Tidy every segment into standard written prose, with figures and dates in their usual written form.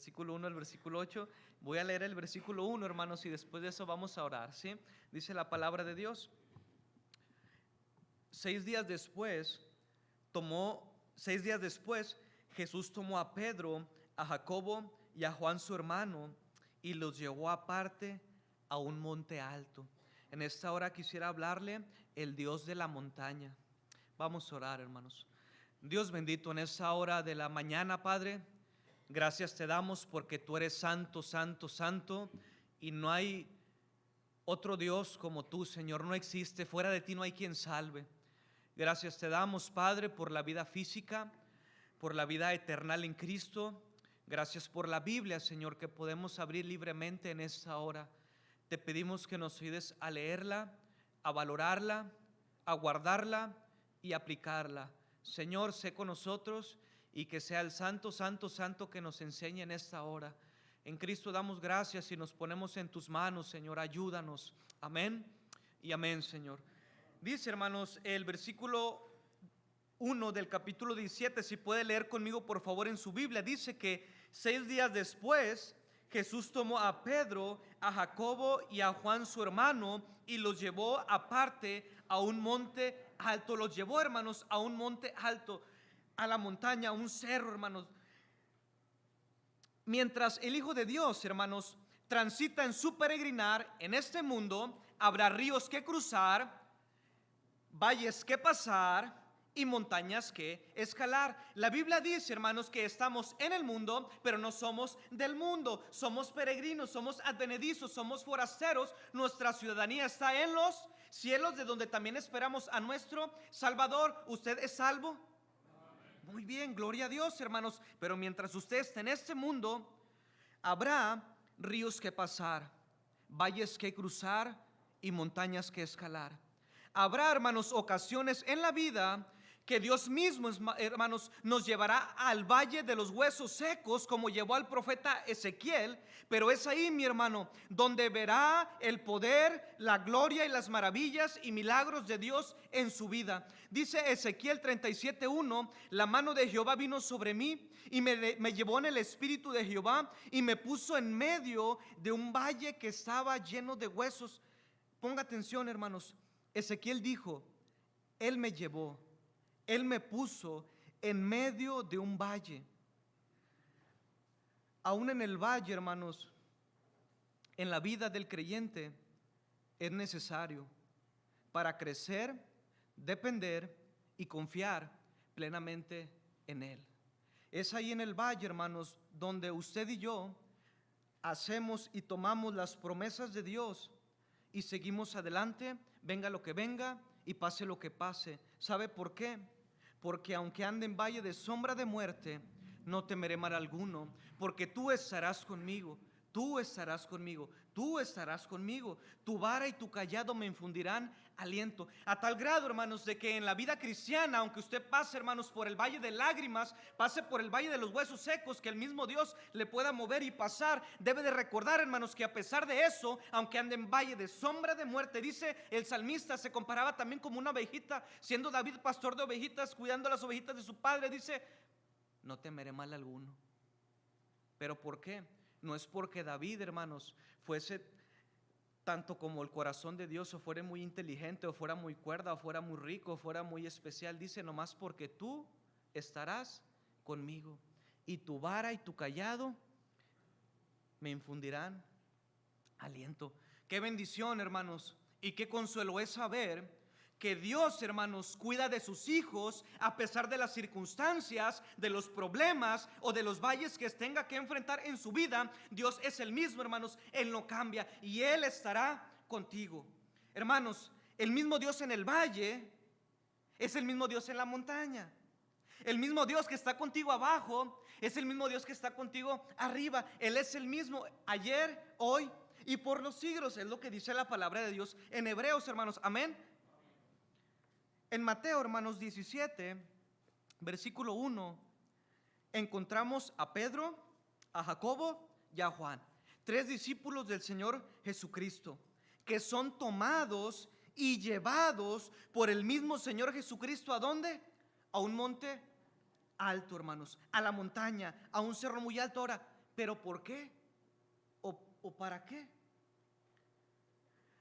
versículo 1 al versículo 8. Voy a leer el versículo 1, hermanos, y después de eso vamos a orar, ¿sí? Dice la palabra de Dios: 6 días después, Jesús tomó a Pedro, a Jacobo y a Juan su hermano y los llevó aparte a un monte alto. En esta hora quisiera hablarle el Dios de la montaña. Vamos a orar, hermanos. Dios bendito, en esta hora de la mañana, Padre, gracias te damos porque tú eres santo, santo, santo, y no hay otro Dios como tú, Señor. No existe, fuera de ti no hay quien salve. Gracias te damos, Padre, por la vida física, por la vida eterna en Cristo. Gracias por la Biblia, Señor, que podemos abrir libremente en esta hora. Te pedimos que nos ayudes a leerla, a valorarla, a guardarla y aplicarla. Señor, sé con nosotros y que sea el santo, santo, santo que nos enseñe en esta hora. En Cristo damos gracias y nos ponemos en tus manos, Señor. Ayúdanos. Amén y amén, Señor. Dice, hermanos, el versículo 1 del capítulo 17, si puede leer conmigo por favor en su Biblia, dice que 6 días después Jesús tomó a Pedro, a Jacobo y a Juan su hermano y los llevó aparte a un monte alto. Los llevó, hermanos, a un monte alto, a la montaña, a un cerro, hermanos. Mientras el Hijo de Dios, hermanos, transita en su peregrinar en este mundo, habrá ríos que cruzar, valles que pasar y montañas que escalar. La Biblia dice, hermanos, que estamos en el mundo, pero no somos del mundo. Somos peregrinos, somos advenedizos, somos forasteros. Nuestra ciudadanía está en los cielos, de donde también esperamos a nuestro Salvador. ¿Usted es salvo? Muy bien, gloria a Dios, hermanos. Pero mientras usted esté en este mundo, habrá ríos que pasar, valles que cruzar y montañas que escalar. Habrá, hermanos, ocasiones en la vida que Dios mismo, hermanos, nos llevará al valle de los huesos secos, como llevó al profeta Ezequiel. Pero es ahí, mi hermano, donde verá el poder, la gloria y las maravillas y milagros de Dios en su vida. Dice Ezequiel 37:1: la mano de Jehová vino sobre mí y me llevó en el espíritu de Jehová y me puso en medio de un valle que estaba lleno de huesos. Ponga atención, hermanos. Ezequiel dijo: Él me llevó, Él me puso en medio de un valle. Aún en el valle, hermanos, en la vida del creyente es necesario para crecer, depender y confiar plenamente en Él. Es ahí en el valle, hermanos, donde usted y yo hacemos y tomamos las promesas de Dios y seguimos adelante, venga lo que venga y pase lo que pase. ¿Sabe por qué? Porque aunque ande en valle de sombra de muerte, no temeré mal alguno, porque tú estarás conmigo. Tú estarás conmigo, tú estarás conmigo. Tu vara y tu callado me infundirán aliento. A tal grado, hermanos, de que en la vida cristiana, aunque usted pase, hermanos, por el valle de lágrimas, pase por el valle de los huesos secos, que el mismo Dios le pueda mover y pasar, debe de recordar, hermanos, que a pesar de eso, aunque ande en valle de sombra de muerte, dice el salmista, se comparaba también como una ovejita, siendo David pastor de ovejitas, cuidando las ovejitas de su padre, dice: no temeré mal alguno. ¿Pero por qué? No es porque David, hermanos, fuese tanto como el corazón de Dios, o fuera muy inteligente, o fuera muy cuerda, o fuera muy rico, o fuera muy especial. Dice: nomás porque tú estarás conmigo, y tu vara y tu callado me infundirán aliento. Qué bendición, hermanos, y qué consuelo es saber que Dios, hermanos, cuida de sus hijos a pesar de las circunstancias, de los problemas o de los valles que tenga que enfrentar en su vida. Dios es el mismo, hermanos, Él no cambia y Él estará contigo. Hermanos, el mismo Dios en el valle es el mismo Dios en la montaña. El mismo Dios que está contigo abajo es el mismo Dios que está contigo arriba. Él es el mismo ayer, hoy y por los siglos. Es lo que dice la palabra de Dios en Hebreos, hermanos. Amén. En Mateo, hermanos, 17, versículo 1, encontramos a Pedro, a Jacobo y a Juan, 3 discípulos del Señor Jesucristo, que son tomados y llevados por el mismo Señor Jesucristo. ¿A dónde? A un monte alto, hermanos, a la montaña, a un cerro muy alto. Ahora, ¿Pero por qué? ¿O para qué?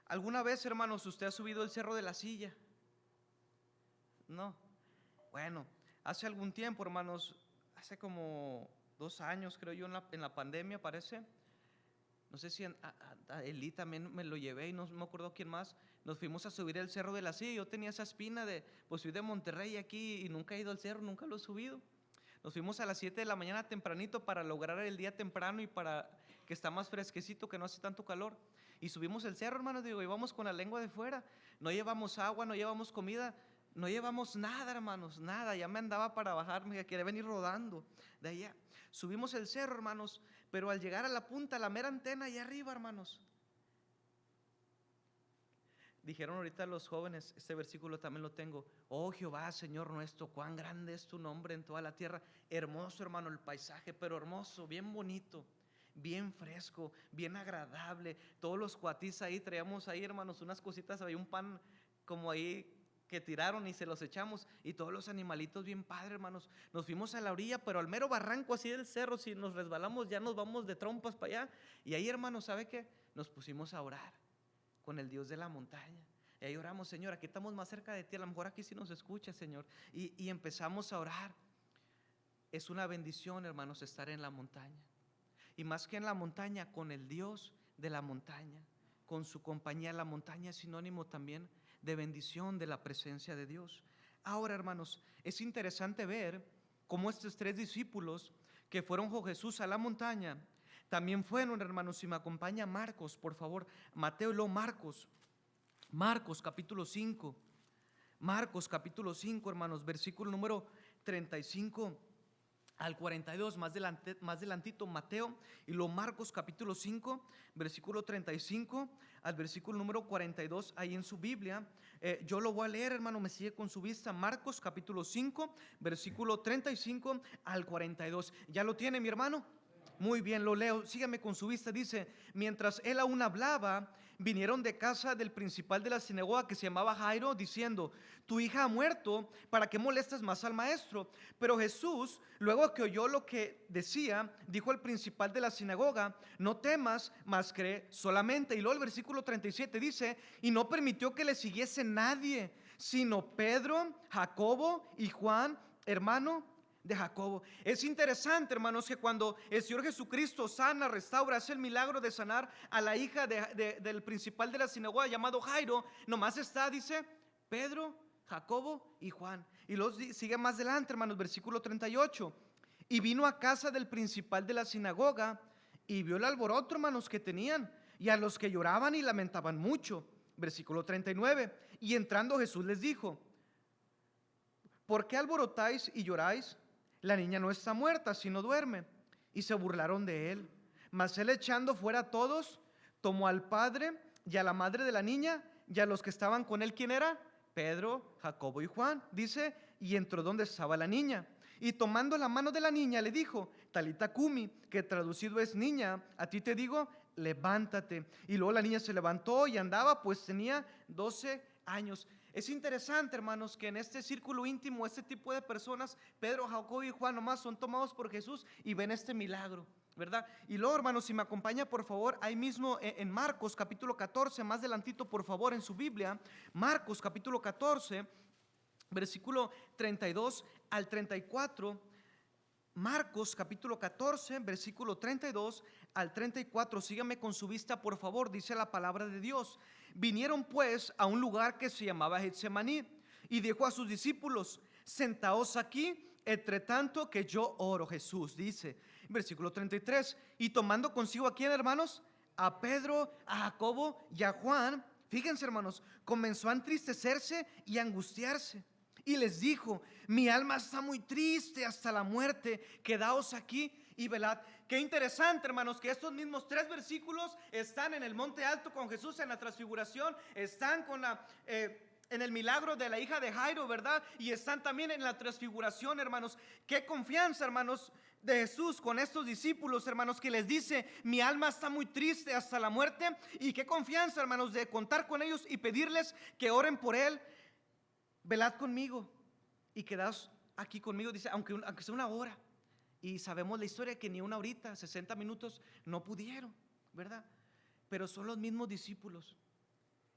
¿Alguna vez, hermanos, usted ha subido el Cerro de la Silla? No. Bueno, hace algún tiempo, hermanos, hace como 2 años, creo yo, en la pandemia, parece. No sé si a Eli también me lo llevé y no me acuerdo quién más. Nos fuimos a subir el Cerro de la Silla. Yo tenía esa espina de, pues soy de Monterrey aquí y nunca he ido al cerro, nunca lo he subido. Nos fuimos a las 7 de la mañana tempranito para lograr el día temprano y para que está más fresquecito, que no hace tanto calor. Y subimos el cerro, hermanos, digo, íbamos con la lengua de fuera. No llevamos agua, no llevamos comida, no llevamos nada, hermanos, nada. Ya me andaba para bajarme, quería venir rodando de allá. Subimos el cerro, hermanos, pero al llegar a la punta, a la mera antena, allá arriba, hermanos, dijeron ahorita los jóvenes, este versículo también lo tengo: oh Jehová, Señor nuestro, cuán grande es tu nombre en toda la tierra. Hermoso, hermano, el paisaje, pero hermoso, bien bonito, bien fresco, bien agradable. Todos los cuatis ahí, traíamos ahí, hermanos, unas cositas, había un pan como ahí que tiraron y se los echamos, y todos los animalitos bien padre, hermanos. Nos fuimos a la orilla, pero al mero barranco así del cerro, si nos resbalamos ya nos vamos de trompas para allá. Y ahí, hermanos, ¿sabe qué? Nos pusimos a orar con el Dios de la montaña. Y ahí oramos: Señor, aquí estamos más cerca de ti, a lo mejor aquí sí nos escucha, Señor. Y empezamos a orar. Es una bendición, hermanos, estar en la montaña. Y más que en la montaña, con el Dios de la montaña, con su compañía. La montaña es sinónimo también de bendición, de la presencia de Dios. Ahora, hermanos, es interesante ver cómo estos 3 discípulos que fueron con Jesús a la montaña también fueron, hermanos. Si me acompaña Marcos, por favor, Mateo y luego Marcos capítulo 5. Marcos capítulo 5, hermanos, versículo número 35 al 42, más delantito Mateo y luego Marcos capítulo 5, versículo 35 al versículo número 42, ahí en su Biblia. Yo lo voy a leer, hermano, me sigue con su vista. Marcos capítulo 5, versículo 35 al 42. ¿Ya lo tiene, mi hermano? Muy bien, lo leo, sígame con su vista. Dice: mientras él aún hablaba, vinieron de casa del principal de la sinagoga, que se llamaba Jairo, diciendo: tu hija ha muerto, ¿para qué molestas más al maestro? Pero Jesús, luego que oyó lo que decía, dijo al principal de la sinagoga: no temas, mas cree solamente. Y luego el versículo 37 dice: y no permitió que le siguiese nadie, sino Pedro, Jacobo y Juan, hermano de Jacobo. Es interesante, hermanos, que cuando el Señor Jesucristo sana, restaura, hace el milagro de sanar a la hija del principal de la sinagoga llamado Jairo, nomás está, dice, Pedro, Jacobo y Juan. Y los sigue más adelante, hermanos, versículo 38. Y vino a casa del principal de la sinagoga y vio el alboroto, hermanos, que tenían, y a los que lloraban y lamentaban mucho. Versículo 39. Y entrando Jesús les dijo: ¿por qué alborotáis y lloráis? La niña no está muerta, sino duerme. Y se burlaron de él. Mas él, echando fuera a todos, tomó al padre y a la madre de la niña y a los que estaban con él. ¿Quién era? Pedro, Jacobo y Juan. Dice: y entró donde estaba la niña. Y tomando la mano de la niña le dijo: Talita cumi, que traducido es: niña, a ti te digo, levántate. Y luego la niña se levantó y andaba, pues tenía 12 años. Es interesante, hermanos, que en este círculo íntimo, este tipo de personas, Pedro, Jacobo y Juan, nomás son tomados por Jesús y ven este milagro, ¿verdad? Y luego, hermanos, si me acompaña, por favor, ahí mismo en Marcos capítulo 14, más adelantito, por favor, en su Biblia, Marcos capítulo 14, versículo 32 al 34. Marcos capítulo 14, versículo 32 al 34. Sígame con su vista, por favor. Dice la palabra de Dios: vinieron pues a un lugar que se llamaba Getsemaní, y dijo a sus discípulos: sentaos aquí, entre tanto que yo oro. Jesús dice, versículo 33, y tomando consigo ¿a quién, hermanos? A Pedro, a Jacobo y a Juan. Fíjense, hermanos, comenzó a entristecerse y a angustiarse. Y les dijo: mi alma está muy triste hasta la muerte, quedaos aquí y velad. Qué interesante, hermanos, que estos mismos 3 versículos están en el monte alto con Jesús en la transfiguración, están en el milagro de la hija de Jairo, ¿verdad? Y están también en la transfiguración, hermanos. Qué confianza, hermanos, de Jesús con estos discípulos, hermanos, que les dice: mi alma está muy triste hasta la muerte. Y qué confianza, hermanos, de contar con ellos y pedirles que oren por él. Velad conmigo y quedaos aquí conmigo, dice, aunque sea una hora. Y sabemos la historia que ni una horita, 60 minutos, no pudieron, ¿verdad? Pero son los mismos discípulos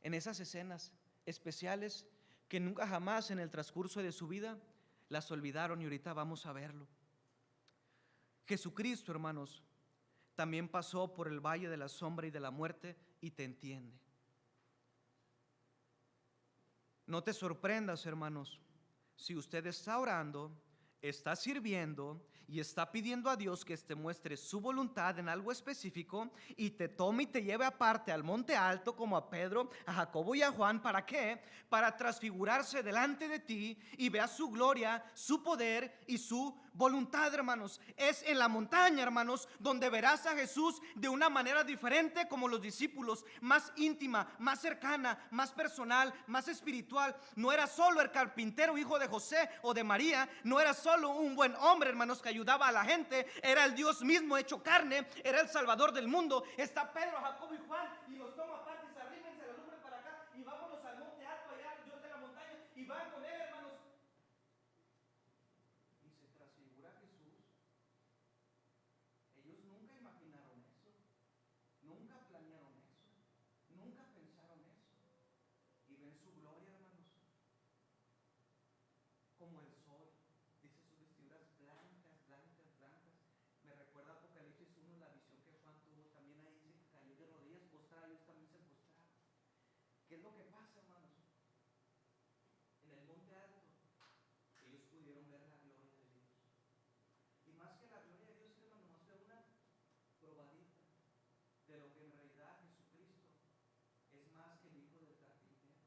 en esas escenas especiales que nunca jamás en el transcurso de su vida las olvidaron, y ahorita vamos a verlo. Jesucristo, hermanos, también pasó por el valle de la sombra y de la muerte y te entiende. No te sorprendas, hermanos, si usted está orando, está sirviendo y está pidiendo a Dios que te muestre su voluntad en algo específico y te tome y te lleve aparte al monte alto como a Pedro, a Jacobo y a Juan. ¿Para qué? Para transfigurarse delante de ti y vea su gloria, su poder y su voluntad, hermanos. Es en la montaña, hermanos, donde verás a Jesús de una manera diferente, como los discípulos, más íntima, más cercana, más personal, más espiritual. No era solo el carpintero, hijo de José o de María, no era solo un buen hombre, hermanos, que ayudaba a la gente, era el Dios mismo hecho carne, era el Salvador del mundo. Está Pedro, Jacobo y Juan y los toma aparte y se arrímense la lumbre para acá y vámonos al monte alto allá, al Dios de la montaña, y van con él, hermanos. Y se transfigura Jesús. Ellos nunca imaginaron eso, nunca planearon eso, nunca pensaron eso. Y ven su gloria, hermanos, como el sol. Dice sus vestiduras blancas, blancas, blancas. Me recuerda a Apocalipsis 1, la visión que Juan tuvo. También ahí dice que cayó de rodillas postrado, ellos también se postraron. ¿Qué es lo que pasa, hermanos? En el monte alto ellos pudieron ver la gloria de Dios. Y más que la gloria de Dios, hermano, más de una probadita de lo que en realidad Jesucristo es más que el hijo del carpintero.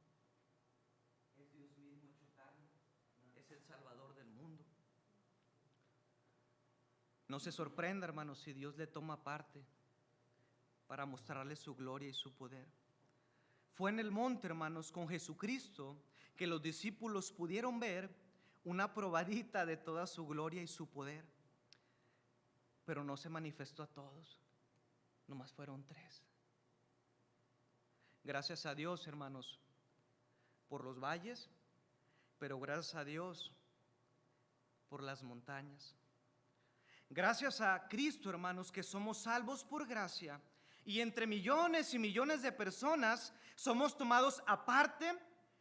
Es Dios mismo hecho carne, es el Salvador del mundo. No se sorprenda, hermanos, si Dios le toma parte para mostrarle su gloria y su poder. Fue en el monte, hermanos, con Jesucristo que los discípulos pudieron ver una probadita de toda su gloria y su poder. Pero no se manifestó a todos, nomás fueron 3. Gracias a Dios, hermanos, por los valles, pero gracias a Dios por las montañas. Gracias a Cristo, hermanos, que somos salvos por gracia, y entre millones y millones de personas somos tomados aparte,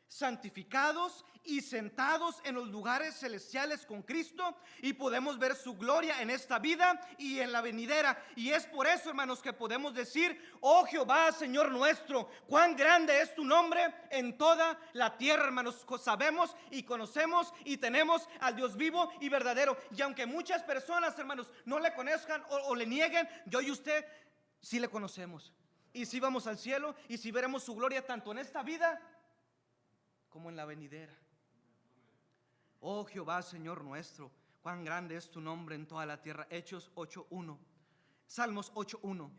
santificados y sentados en los lugares celestiales con Cristo, y podemos ver su gloria en esta vida y en la venidera. Y es por eso, hermanos, que podemos decir: oh Jehová, Señor nuestro, cuán grande es tu nombre en toda la tierra. Hermanos, sabemos y conocemos y tenemos al Dios vivo y verdadero. Y aunque muchas personas, hermanos, no le conozcan o le nieguen, yo y usted sí le conocemos, y sí vamos al cielo, y sí veremos su gloria tanto en esta vida como en la venidera. Oh Jehová, Señor nuestro, cuán grande es tu nombre en toda la tierra. Hechos 8:1, Salmos 8:1.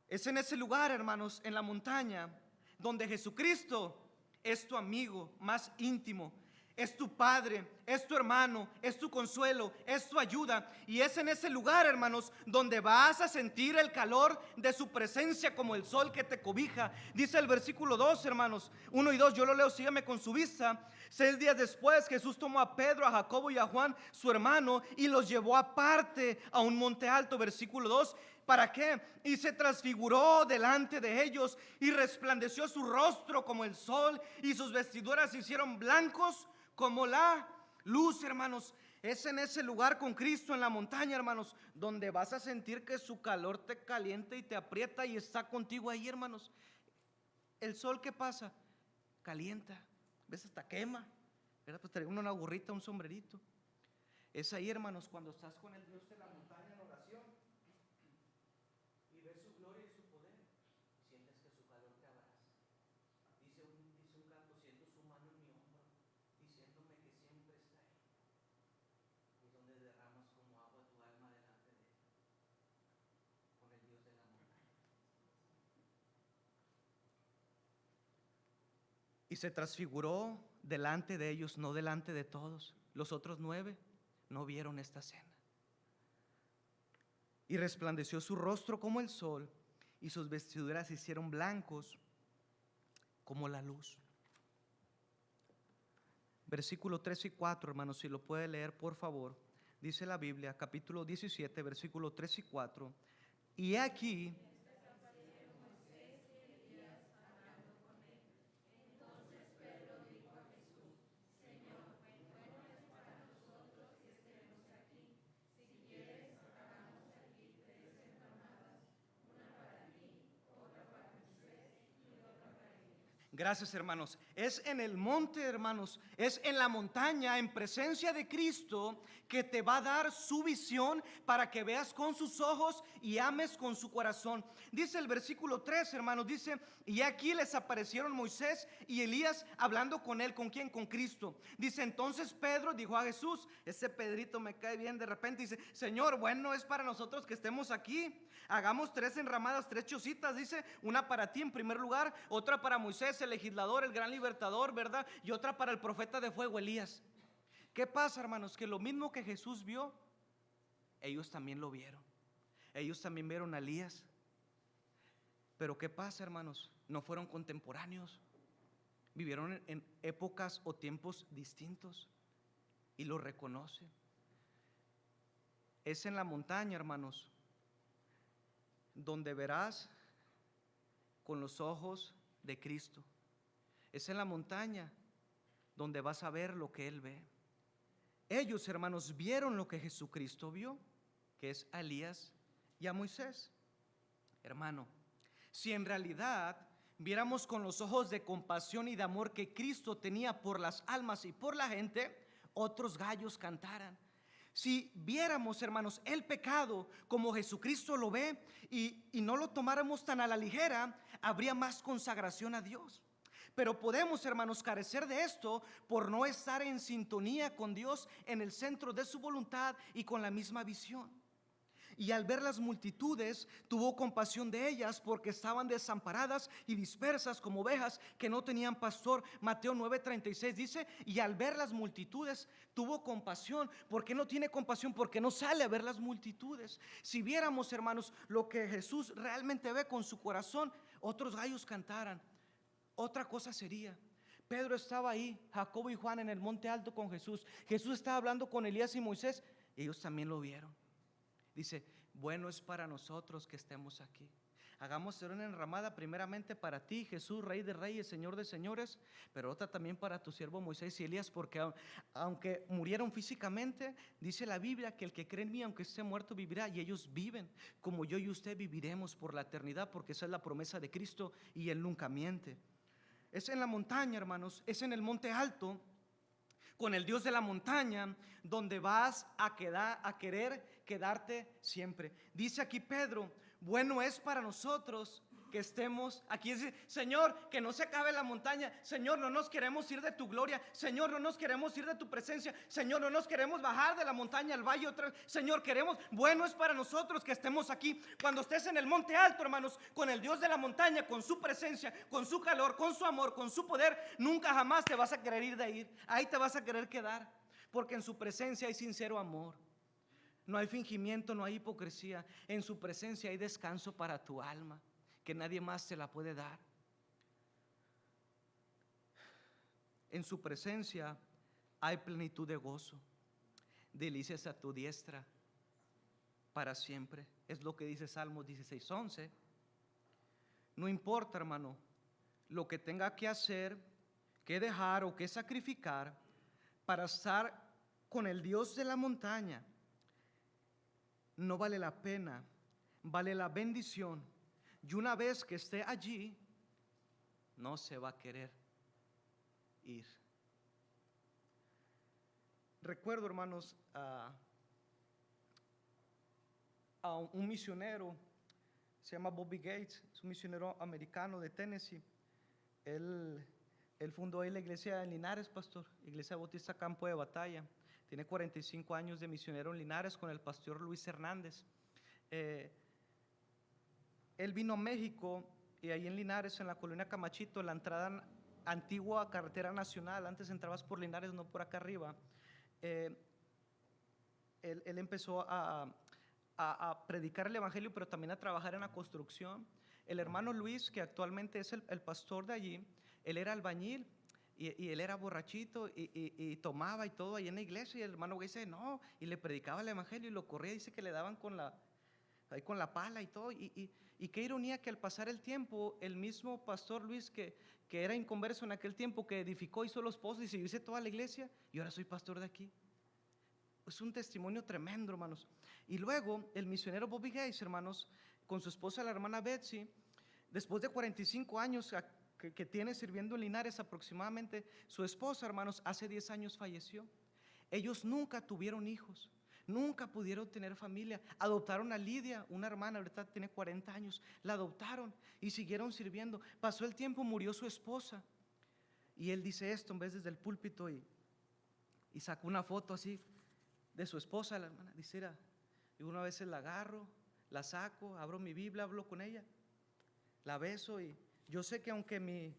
Es en ese lugar, hermanos, en la montaña, donde Jesucristo es tu amigo más íntimo, es tu padre, es tu hermano, es tu consuelo, es tu ayuda. Y es en ese lugar, hermanos, donde vas a sentir el calor de su presencia como el sol que te cobija. Dice el versículo 2, hermanos, 1 y 2, yo lo leo, sígame con su vista. 6 días después, Jesús tomó a Pedro, a Jacobo y a Juan, su hermano, y los llevó aparte a un monte alto. Versículo 2, ¿para qué? Y se transfiguró delante de ellos, y resplandeció su rostro como el sol, y sus vestiduras se hicieron blancos como la luz, hermanos. Es en ese lugar con Cristo en la montaña, hermanos, donde vas a sentir que su calor te calienta y te aprieta y está contigo ahí, hermanos. El sol, ¿qué pasa? Calienta, ves, hasta quema, ¿verdad? Pues trae uno una gorrita, un sombrerito. Es ahí, hermanos, cuando estás con el Dios de la montaña en oración y ves su gloria y su poder, sientes que su calor te abraza. Dice un canto: siento su mano en mi hombro, diciéndome que siempre está ahí. Y donde derramas como agua tu alma delante de él, con el Dios de la montaña. Y se transfiguró delante de ellos, no delante de todos. Los otros 9 no vieron esta cena. Y resplandeció su rostro como el sol, y sus vestiduras se hicieron blancos como la luz. Versículo 3 y 4, hermanos, si lo puede leer, por favor. Dice la Biblia, capítulo 17, versículos 3 y 4. Y aquí gracias, hermanos. Es en el monte, hermanos, es en la montaña, en presencia de Cristo, que te va a dar su visión para que veas con sus ojos y ames con su corazón. Dice el versículo 3, hermanos, dice, y aquí les aparecieron Moisés y Elías hablando con él. ¿Con quién? Con Cristo. Dice, entonces Pedro dijo a Jesús, ese Pedrito me cae bien de repente, dice, Señor, bueno es para nosotros que estemos aquí. Hagamos 3 enramadas, 3 chocitas, dice, una para ti en primer lugar, otra para Moisés, el legislador, el gran libertador, ¿verdad? Y otra para el profeta de fuego, Elías. ¿Qué pasa, hermanos? Que lo mismo que Jesús vio, ellos también lo vieron. Ellos también vieron a Elías. Pero ¿qué pasa, hermanos? No fueron contemporáneos. Vivieron en épocas o tiempos distintos y lo reconocen. Es en la montaña, hermanos, donde verás con los ojos de Cristo. Es en la montaña donde vas a ver lo que Él ve. Ellos, hermanos, vieron lo que Jesucristo vio, que es a Elías y a Moisés. Hermano, si en realidad viéramos con los ojos de compasión y de amor que Cristo tenía por las almas y por la gente, otros gallos cantaran. Si viéramos, hermanos, el pecado como Jesucristo lo ve y no lo tomáramos tan a la ligera, habría más consagración a Dios. Pero podemos, hermanos, carecer de esto por no estar en sintonía con Dios, en el centro de su voluntad y con la misma visión. Y al ver las multitudes, tuvo compasión de ellas porque estaban desamparadas y dispersas como ovejas que no tenían pastor. Mateo 9:36 dice, y al ver las multitudes, tuvo compasión. ¿Por qué no tiene compasión? Porque no sale a ver las multitudes. Si viéramos, hermanos, lo que Jesús realmente ve con su corazón, otros gallos cantaran. Otra cosa sería, Pedro estaba ahí, Jacobo y Juan en el monte alto con Jesús. Jesús estaba hablando con Elías y Moisés. Ellos también lo vieron. Dice, bueno es para nosotros que estemos aquí. Hagamos una enramada primeramente para ti, Jesús, Rey de Reyes, Señor de Señores, pero otra también para tu siervo Moisés y Elías, porque aunque murieron físicamente, dice la Biblia que el que cree en mí, aunque esté muerto, vivirá, y ellos viven, como yo y usted viviremos por la eternidad, porque esa es la promesa de Cristo y Él nunca miente. Es en la montaña, hermanos, es en el monte alto, con el Dios de la montaña, donde vas a querer quedarte siempre. Dice aquí Pedro, bueno es para nosotros que estemos aquí. Dice, Señor, que no se acabe la montaña. Señor, no nos queremos ir de tu gloria. Señor, no nos queremos ir de tu presencia. Señor, no nos queremos bajar de la montaña al valle otra vez. Señor, queremos, bueno es para nosotros que estemos aquí. Cuando estés en el monte alto, hermanos, con el Dios de la montaña, con su presencia, con su calor, con su amor, con su poder, nunca jamás te vas a querer ir de ahí. Ahí te vas a querer quedar, porque en su presencia hay sincero amor. No hay fingimiento, no hay hipocresía. En su presencia hay descanso para tu alma, que nadie más te la puede dar. En su presencia hay plenitud de gozo, delicias a tu diestra para siempre. Es lo que dice Salmos 16:11. No importa, hermano, lo que tenga que hacer, que dejar o que sacrificar para estar con el Dios de la montaña. No vale la pena, vale la bendición. Y una vez que esté allí, no se va a querer ir. Recuerdo, hermanos, a un misionero, se llama Bobby Gates, es un misionero americano de Tennessee. Él fundó ahí la iglesia en Linares, pastor, Iglesia Bautista Campo de Batalla. Tiene 45 años de misionero en Linares con el pastor Luis Hernández. Él vino a México y ahí en Linares, en la colonia Camachito, en la entrada antigua carretera nacional, antes entrabas por Linares, no por acá arriba. Él empezó a predicar el evangelio, pero también a trabajar en la construcción. El hermano Luis, que actualmente es el pastor de allí, él era albañil Y él era borrachito y tomaba y todo ahí en la iglesia. Y el hermano Güey dice, no, y le predicaba el evangelio y lo corría. Dice que le daban ahí con la pala y todo. Y qué ironía que al pasar el tiempo, el mismo pastor Luis que era inconverso en aquel tiempo, que edificó, hizo los pozos y se hizo toda la iglesia, y ahora soy pastor de aquí. Es un testimonio tremendo, hermanos. Y luego el misionero Bobby Gates, hermanos, con su esposa la hermana Betsy, después de 45 años que tiene sirviendo en Linares aproximadamente, su esposa, hermanos, hace 10 años falleció. Ellos nunca tuvieron hijos, nunca pudieron tener familia. Adoptaron a Lidia, una hermana, ahorita tiene 40 años, la adoptaron y siguieron sirviendo. Pasó el tiempo, murió su esposa, y él dice esto en vez desde el púlpito, y sacó una foto así de su esposa, la hermana. Dice, era, y una vez la agarro, la saco, abro mi Biblia, hablo con ella, la beso, y yo sé que aunque mi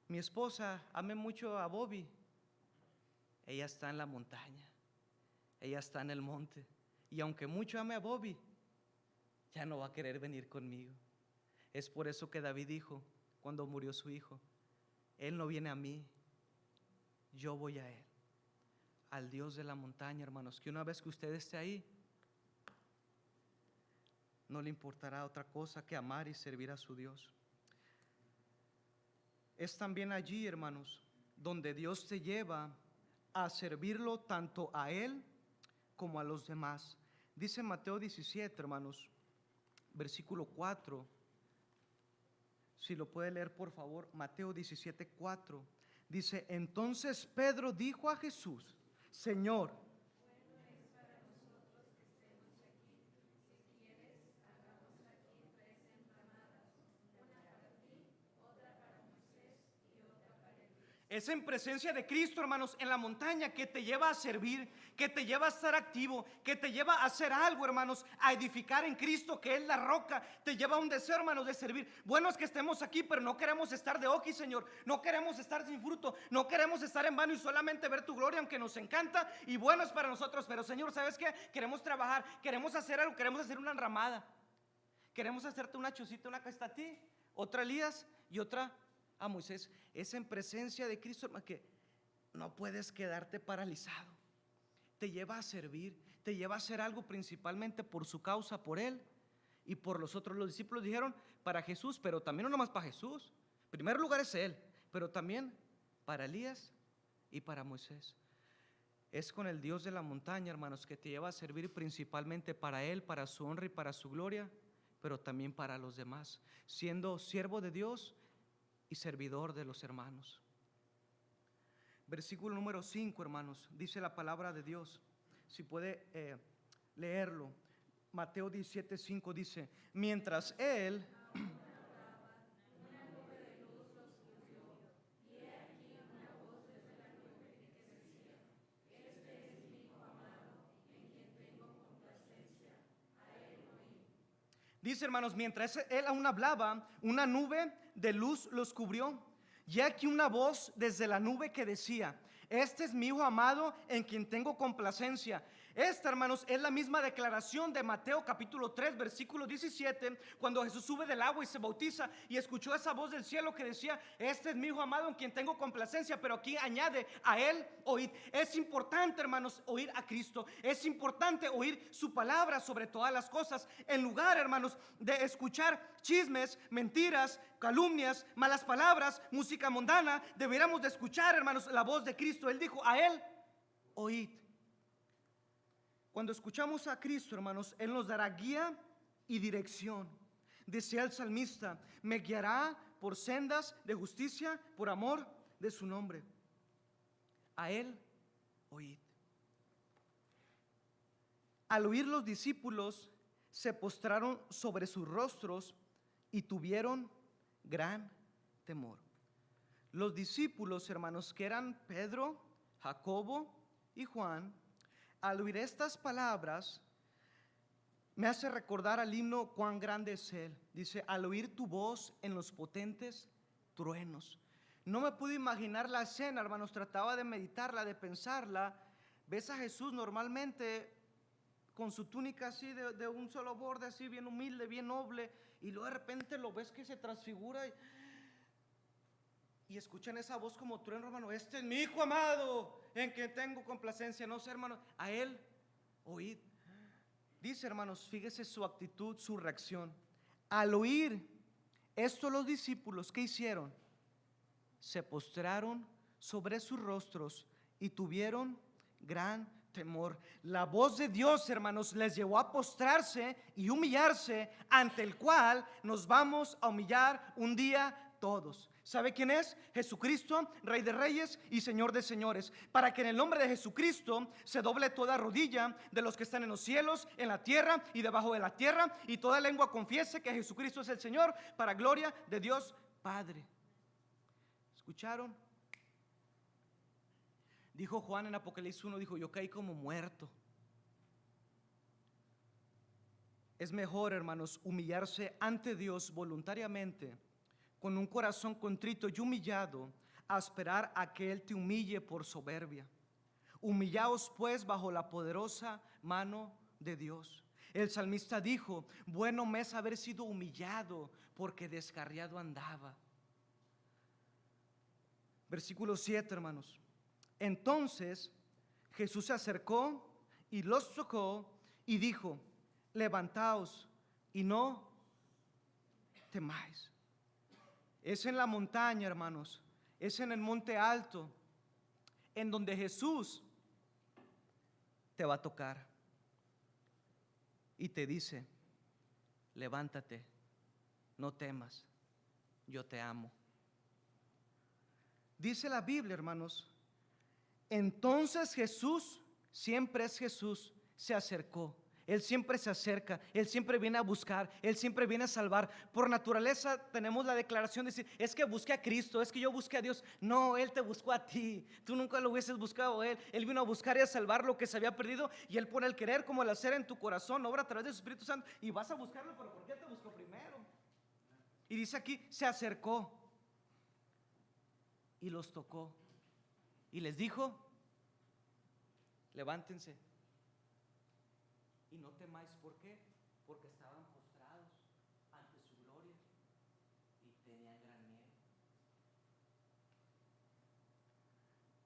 esposa ame mucho a Bobby, ella está en la montaña, ella está en el monte, y aunque mucho ame a Bobby, ya no va a querer venir conmigo. Es por eso que David dijo cuando murió su hijo, él no viene a mí, yo voy a él. Al Dios de la montaña, hermanos, que una vez que usted esté ahí, no le importará otra cosa que amar y servir a su Dios. Es también allí, hermanos, donde Dios te lleva a servirlo tanto a Él como a los demás. Dice Mateo 17, hermanos, versículo 4. Si lo puede leer, por favor, Mateo 17, 4. Dice, entonces Pedro dijo a Jesús, Señor, es en presencia de Cristo, hermanos, en la montaña, que te lleva a servir, que te lleva a estar activo, que te lleva a hacer algo, hermanos, a edificar en Cristo, que es la roca. Te lleva a un deseo, hermanos, de servir. Bueno es que estemos aquí, pero no queremos estar de oqui, Señor. No queremos estar sin fruto, no queremos estar en vano y solamente ver tu gloria, aunque nos encanta y bueno es para nosotros. Pero, Señor, ¿sabes qué? Queremos trabajar, queremos hacer algo, queremos hacer una enramada. Queremos hacerte una chocita, una que está a ti, otra a Elías y otra a Moisés. Es en presencia de Cristo, hermano, que no puedes quedarte paralizado. Te lleva a servir, te lleva a hacer algo principalmente por su causa, por Él y por los otros. Los discípulos dijeron para Jesús, pero también no nomás para Jesús. En primer lugar es Él, pero también para Elías y para Moisés. Es con el Dios de la montaña, hermanos, que te lleva a servir principalmente para Él, para su honra y para su gloria, pero también para los demás, siendo siervo de Dios y servidor de los hermanos. Versículo número 5, hermanos, dice la palabra de Dios. Si puede leerlo. Mateo 17, 5 dice, mientras él dice, hermanos, mientras él aún hablaba, una nube de luz los cubrió. Y aquí una voz desde la nube que decía, este es mi Hijo amado en quien tengo complacencia. Esta, hermanos, es la misma declaración de Mateo capítulo 3, versículo 17, cuando Jesús sube del agua y se bautiza y escuchó esa voz del cielo que decía, este es mi Hijo amado en quien tengo complacencia, pero aquí añade, a Él oíd. Es importante, hermanos, oír a Cristo. Es importante oír su palabra sobre todas las cosas, en lugar, hermanos, de escuchar chismes, mentiras, calumnias, malas palabras, música mundana. Deberíamos de escuchar, hermanos, la voz de Cristo. Él dijo, a Él oíd. Cuando escuchamos a Cristo, hermanos, Él nos dará guía y dirección. Decía el salmista, me guiará por sendas de justicia, por amor de su nombre. A Él oíd. Al oír, los discípulos se postraron sobre sus rostros y tuvieron gran temor. Los discípulos, hermanos, que eran Pedro, Jacobo y Juan, al oír estas palabras, me hace recordar al himno cuán grande es Él. Dice, al oír tu voz en los potentes truenos. No me pude imaginar la escena, hermanos, trataba de meditarla, de pensarla. Ves a Jesús normalmente con su túnica así de un solo borde, así bien humilde, bien noble, y luego de repente lo ves que se transfigura y escuchan esa voz como trueno, hermano. Este es mi hijo amado, en quien tengo complacencia. No sé, hermano, a él oíd. Dice, hermanos, fíjese su actitud, su reacción. Al oír esto, los discípulos, ¿qué hicieron? Se postraron sobre sus rostros y tuvieron gran temor. La voz de Dios, hermanos, les llevó a postrarse y humillarse, ante el cual nos vamos a humillar un día todos. ¿Sabe quién es? Jesucristo, Rey de Reyes y Señor de Señores. Para que en el nombre de Jesucristo se doble toda rodilla de los que están en los cielos, en la tierra y debajo de la tierra, y toda lengua confiese que Jesucristo es el Señor, para gloria de Dios Padre. ¿Escucharon? Dijo Juan en Apocalipsis 1, dijo, yo caí como muerto. Es mejor, hermanos, humillarse ante Dios voluntariamente, con un corazón contrito y humillado, a esperar a que Él te humille por soberbia. Humillaos pues bajo la poderosa mano de Dios. El salmista dijo, bueno me es haber sido humillado, porque descarriado andaba. Versículo 7, hermanos. Entonces Jesús se acercó y los tocó y dijo, levantaos y no temáis. Es en la montaña, hermanos, es en el monte alto, en donde Jesús te va a tocar y te dice, levántate, no temas, yo te amo. Dice la Biblia, hermanos, entonces Jesús, siempre es Jesús, se acercó. Él siempre se acerca, Él siempre viene a buscar, Él siempre viene a salvar. Por naturaleza tenemos la declaración de decir, es que busqué a Cristo, es que yo busqué a Dios. No, Él te buscó a ti, tú nunca lo hubieses buscado a Él. Él vino a buscar y a salvar lo que se había perdido, y Él pone el querer como el hacer en tu corazón, obra a través del Espíritu Santo, y vas a buscarlo, pero ¿por qué te buscó primero? Y dice aquí, se acercó y los tocó y les dijo, levántense y no temáis. ¿Por qué? Porque estaban postrados ante su gloria y tenían gran miedo.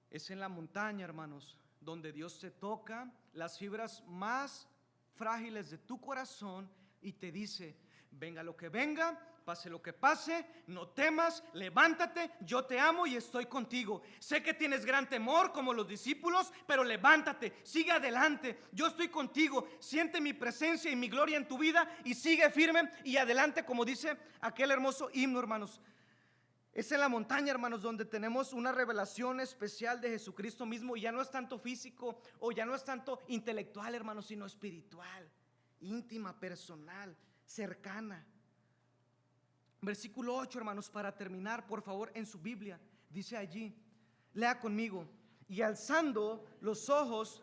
Es en la montaña, hermanos, donde Dios te toca las fibras más frágiles de tu corazón y te dice, venga lo que venga, pase lo que pase, no temas, levántate, yo te amo y estoy contigo. Sé que tienes gran temor como los discípulos, pero levántate, sigue adelante, yo estoy contigo. Siente mi presencia y mi gloria en tu vida y sigue firme y adelante, como dice aquel hermoso himno, hermanos. Es en la montaña, hermanos, donde tenemos una revelación especial de Jesucristo mismo, y ya no es tanto físico o ya no es tanto intelectual, hermanos, sino espiritual, íntima, personal, cercana. Versículo 8, hermanos, para terminar, por favor, en su Biblia, dice allí, lea conmigo, y alzando los ojos,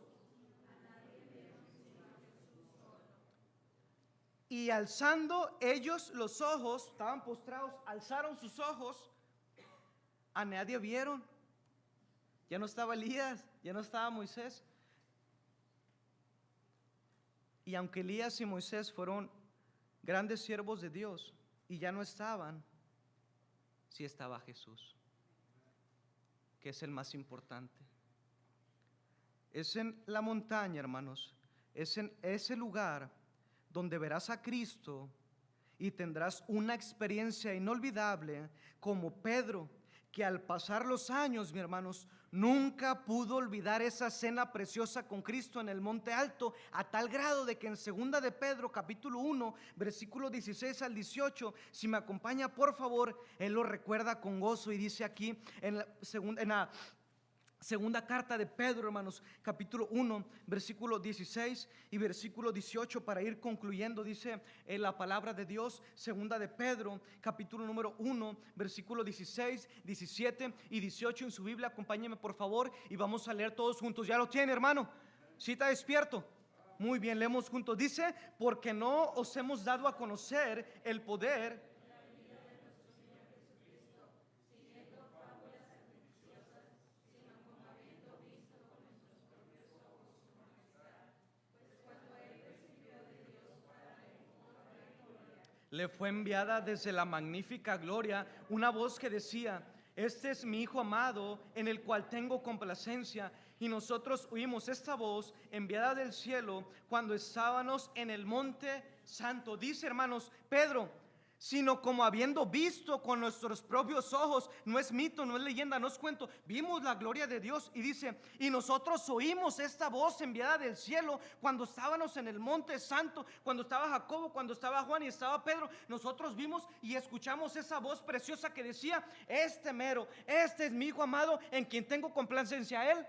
y alzando ellos los ojos, estaban postrados, alzaron sus ojos, a nadie vieron. Ya no estaba Elías, ya no estaba Moisés. Y aunque Elías y Moisés fueron grandes siervos de Dios y ya no estaban, sí estaba Jesús, que es el más importante. Es en la montaña, hermanos, es en ese lugar donde verás a Cristo y tendrás una experiencia inolvidable, como Pedro, que al pasar los años, mis hermanos, nunca pudo olvidar esa cena preciosa con Cristo en el monte alto, a tal grado de que en 2 de Pedro capítulo 1 versículo 16 al 18, si me acompaña por favor, él lo recuerda con gozo y dice aquí en la segunda carta de Pedro, hermanos, capítulo 1, versículo 16 y versículo 18, para ir concluyendo, dice la palabra de Dios. Segunda de Pedro, capítulo número 1, versículo 16, 17 y 18 en su Biblia. Acompáñeme por favor y vamos a leer todos juntos. ¿Ya lo tiene, hermano? ¿Sí está despierto? Muy bien, leemos juntos. Dice, porque no os hemos dado a conocer el poder le fue enviada desde la magnífica gloria una voz que decía, este es mi Hijo amado, en el cual tengo complacencia. Y nosotros oímos esta voz enviada del cielo cuando estábamos en el monte santo. Dice, hermanos, Pedro, sino como habiendo visto con nuestros propios ojos, no es mito, no es leyenda, no es cuento, vimos la gloria de Dios. Y dice, y nosotros oímos esta voz enviada del cielo cuando estábamos en el monte santo, cuando estaba Jacobo, cuando estaba Juan y estaba Pedro. Nosotros vimos y escuchamos esa voz preciosa que decía, este es mi Hijo amado, en quien tengo complacencia a él.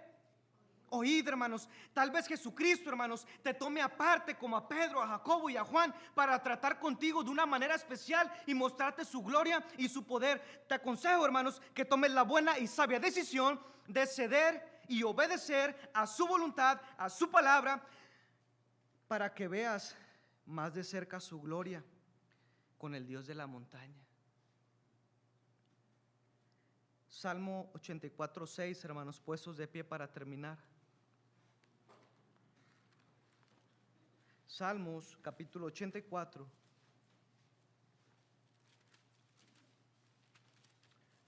Oíd, hermanos, tal vez Jesucristo, hermanos, te tome aparte como a Pedro, a Jacobo y a Juan para tratar contigo de una manera especial y mostrarte su gloria y su poder. Te aconsejo, hermanos, que tomes la buena y sabia decisión de ceder y obedecer a su voluntad, a su palabra, para que veas más de cerca su gloria con el Dios de la montaña. Salmo 84:6, hermanos, puestos de pie para terminar. Salmos capítulo 84,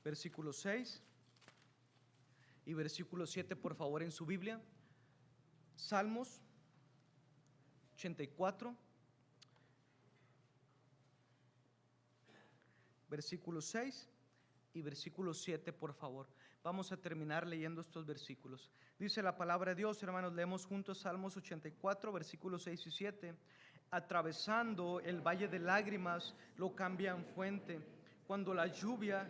versículo 6 y versículo 7, por favor, en su Biblia. Salmos 84, versículo 6 y versículo 7, por favor. Vamos a terminar leyendo estos versículos. Dice la palabra de Dios, hermanos, leemos juntos Salmos 84, versículos 6 y 7. Atravesando el valle de lágrimas, lo cambia en fuente. Cuando la lluvia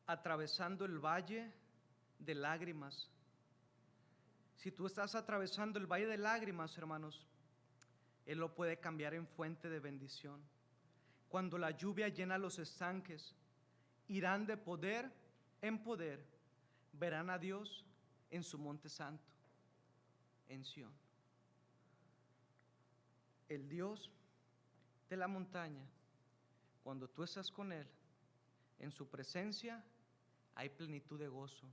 atravesando el valle de lágrimas. Si tú estás atravesando el valle de lágrimas, hermanos, Él lo puede cambiar en fuente de bendición. Cuando la lluvia llena los estanques, irán de poder en poder, verán a Dios en su monte santo, en Sión. El Dios de la montaña, cuando tú estás con Él, en su presencia hay plenitud de gozo,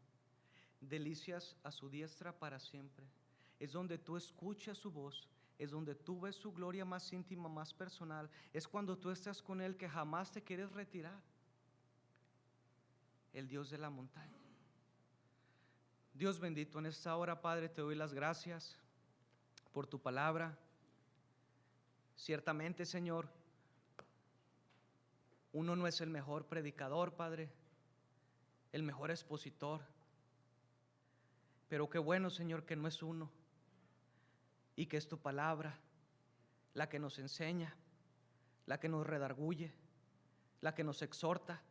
delicias a su diestra para siempre. Es donde tú escuchas su voz, es donde tú ves su gloria más íntima, más personal. Es cuando tú estás con Él que jamás te quieres retirar. El Dios de la montaña. Dios bendito, en esta hora, Padre, te doy las gracias por tu palabra. Ciertamente, Señor, uno no es el mejor predicador, Padre, el mejor expositor, pero qué bueno, Señor, que no es uno, y que es tu palabra la que nos enseña, la que nos redarguye, la que nos exhorta,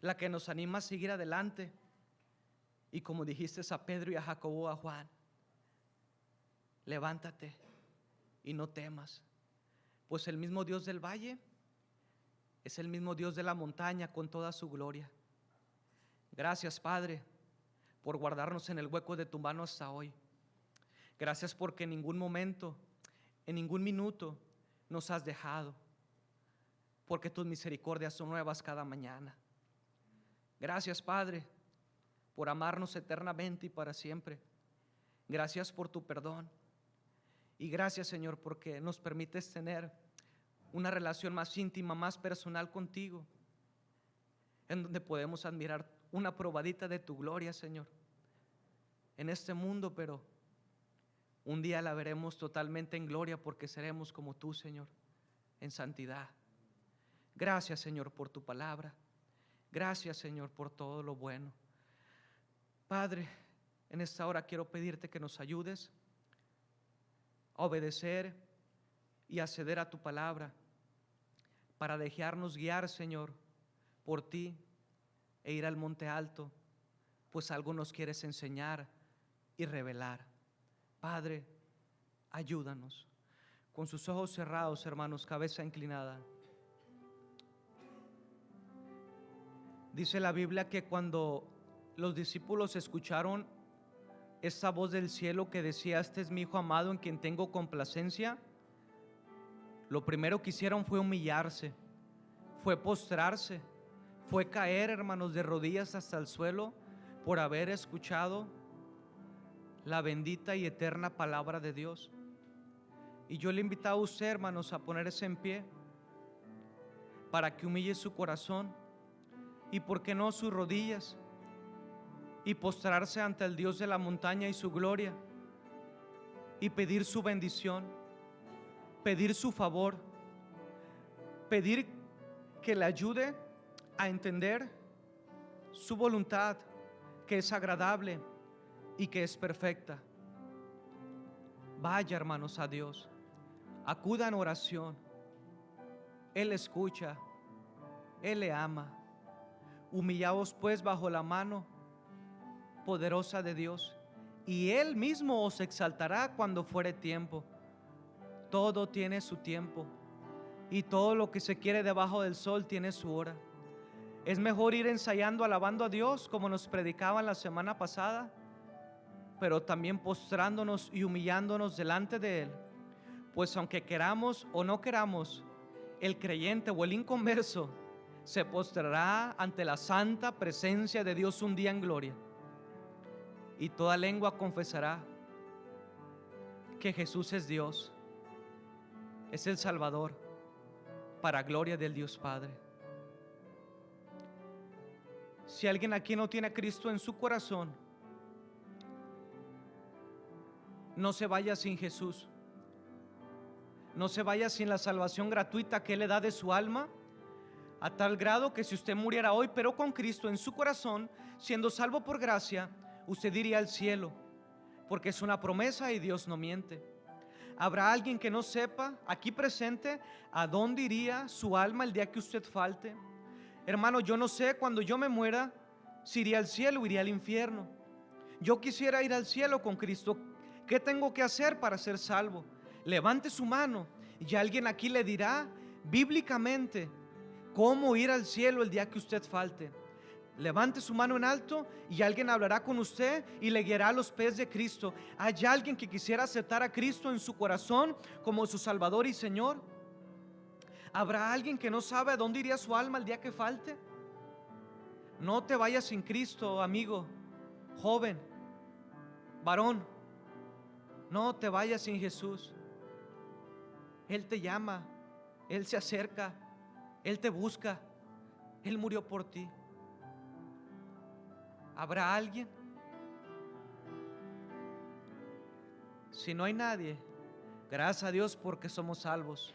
la que nos anima a seguir adelante. Y como dijiste a Pedro y a Jacobo, a Juan, levántate y no temas, pues el mismo Dios del valle es el mismo Dios de la montaña con toda su gloria. Gracias, Padre, por guardarnos en el hueco de tu mano hasta hoy. Gracias porque en ningún momento, en ningún minuto nos has dejado, porque tus misericordias son nuevas cada mañana. Gracias, Padre, por amarnos eternamente y para siempre. Gracias por tu perdón. Y gracias, Señor, porque nos permites tener una relación más íntima, más personal contigo, en donde podemos admirar una probadita de tu gloria, Señor, en este mundo, pero un día la veremos totalmente en gloria, porque seremos como tú, Señor, en santidad. Gracias, Señor, por tu palabra. Gracias, Señor, por todo lo bueno. Padre, en esta hora quiero pedirte que nos ayudes a obedecer y a ceder a tu palabra, para dejarnos guiar, Señor, por ti, e ir al monte alto, pues algo nos quieres enseñar y revelar. Padre, ayúdanos. Con sus ojos cerrados, hermanos, cabeza inclinada. Dice la Biblia que cuando los discípulos escucharon esa voz del cielo que decía: este es mi Hijo amado en quien tengo complacencia, lo primero que hicieron fue humillarse, fue postrarse, fue caer, hermanos, de rodillas hasta el suelo, por haber escuchado la bendita y eterna palabra de Dios. Y yo le invito a usted, hermanos, a ponerse en pie para que humille su corazón y, por qué no, sus rodillas, y postrarse ante el Dios de la montaña y su gloria, y pedir su bendición, pedir su favor, pedir que le ayude a entender su voluntad, que es agradable y que es perfecta. Vaya, hermanos, a Dios, acuda en oración. Él escucha, Él le ama. Humillaos pues bajo la mano poderosa de Dios, y Él mismo os exaltará cuando fuere tiempo. Todo tiene su tiempo, y todo lo que se quiere debajo del sol tiene su hora. Es mejor ir ensayando, alabando a Dios, como nos predicaban la semana pasada, pero también postrándonos y humillándonos delante de Él, pues aunque queramos o no queramos, el creyente o el inconverso se postrará ante la santa presencia de Dios un día en gloria, y toda lengua confesará que Jesús es Dios, es el Salvador, para gloria del Dios Padre. Si alguien aquí no tiene a Cristo en su corazón, no se vaya sin Jesús, no se vaya sin la salvación gratuita que Él le da de su alma, a tal grado que si usted muriera hoy, pero con Cristo en su corazón, siendo salvo por gracia, usted iría al cielo, porque es una promesa y Dios no miente. ¿Habrá alguien que no sepa aquí presente a dónde iría su alma el día que usted falte? Hermano, yo no sé cuando yo me muera si iría al cielo o iría al infierno. Yo quisiera ir al cielo con Cristo. ¿Qué tengo que hacer para ser salvo? Levante su mano y alguien aquí le dirá bíblicamente cómo ir al cielo el día que usted falte. Levante su mano en alto y alguien hablará con usted y le guiará a los pies de Cristo. ¿Hay alguien que quisiera aceptar a Cristo en su corazón como su Salvador y Señor? ¿Habrá alguien que no sabe a dónde iría su alma el día que falte? No te vayas sin Cristo, amigo, joven, varón. No te vayas sin Jesús. Él te llama, Él se acerca, Él te busca, Él murió por ti. ¿Habrá alguien? Si no hay nadie, gracias a Dios porque somos salvos.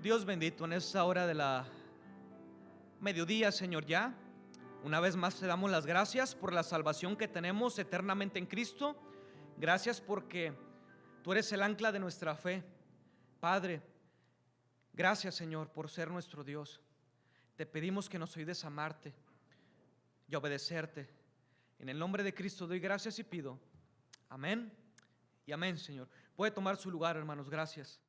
Dios bendito, en esta hora de la mediodía, Señor, ya una vez más te damos las gracias por la salvación que tenemos eternamente en Cristo. Gracias porque tú eres el ancla de nuestra fe. Padre, gracias, Señor, por ser nuestro Dios. Te pedimos que nos ayudes a amarte y obedecerte. En el nombre de Cristo doy gracias y pido amén y amén, Señor. Puede tomar su lugar, hermanos. Gracias.